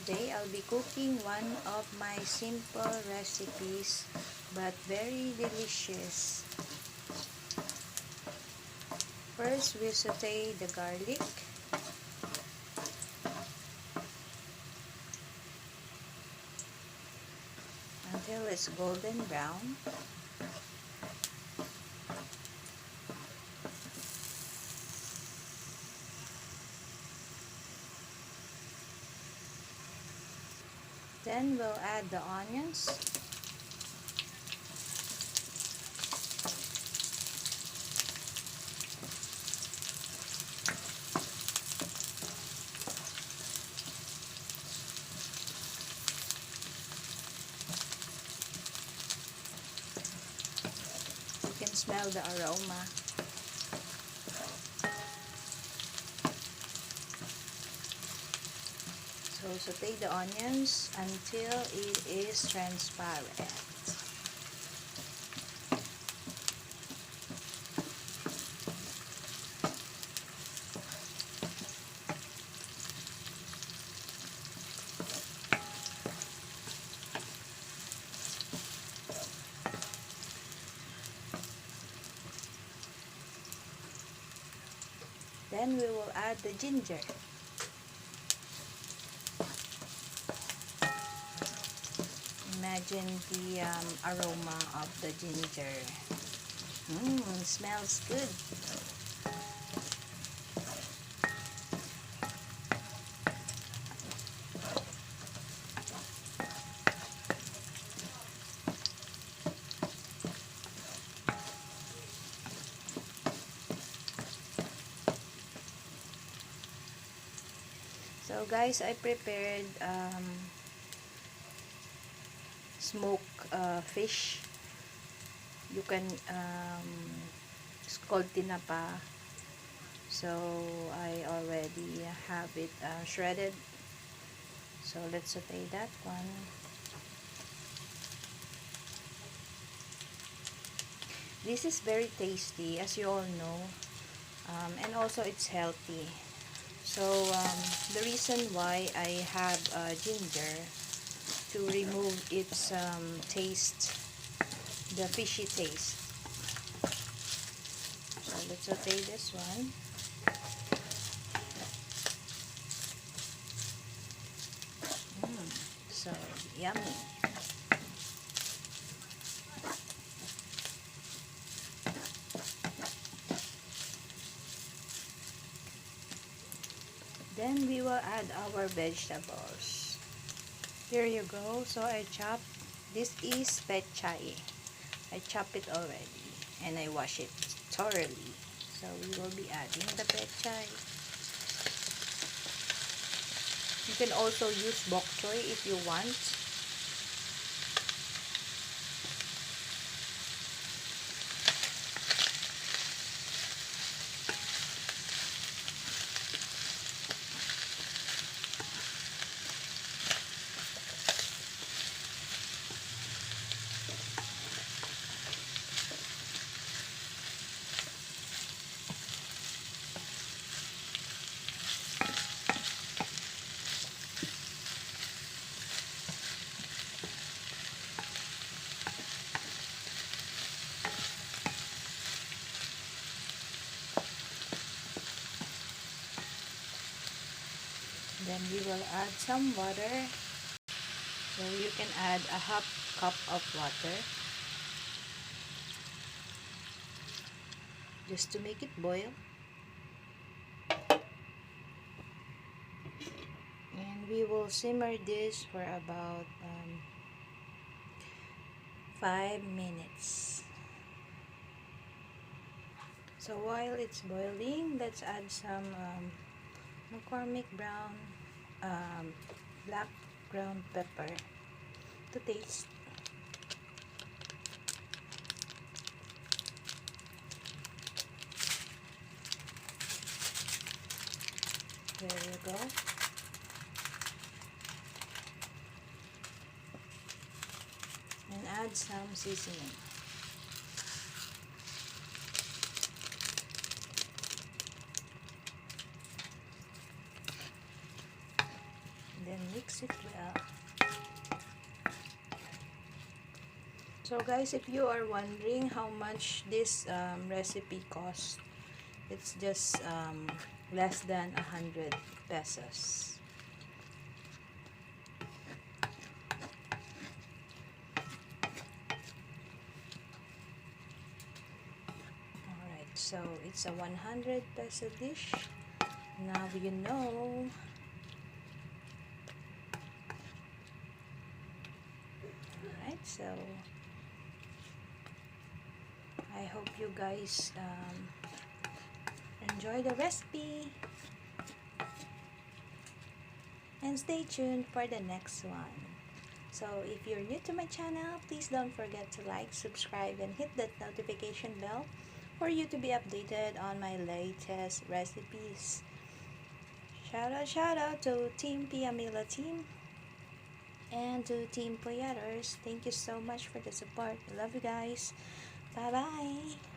Today I'll be cooking one of my simple recipes but very delicious. First, we saute the garlic. Until it's golden brown. Then we'll add the onions. You can smell the aroma. So saute the onions until it is transparent. Then we will add the ginger. Imagine the aroma of the ginger. Smells good. So guys, I prepared smoked fish. You can it's called tinapa. So I already have it shredded. So let's saute that one. This is very tasty, as you all know, and also it's healthy. So the reason why I have ginger, to remove its taste, the fishy taste. So let's saute this one. So yummy. Then we will add our vegetables. Here you go. So I chop. This is pechay. I chop it already and I wash it thoroughly. So we will be adding the pechay. You can also use bok choy if you want. Then we will add some water. So you can add a half cup of water just to make it boil. And we will simmer this for about 5 minutes. So while it's boiling, let's add some McCormick brown, black ground pepper to taste. There you go. add some seasoning. Then mix it well. So guys, if you are wondering how much this recipe costs, it's just less than 100 pesos. Alright, so it's a 100 peso dish. Now you know. Alright, so I hope you guys enjoy the recipe. And stay tuned for the next one. So if you're new to my channel, please don't forget to like, subscribe, and hit that notification bell for you to be updated on my latest recipes. Shout out to Team Piamila team and to Team Poyaters. Thank you so much for the support. I love you guys. Bye bye.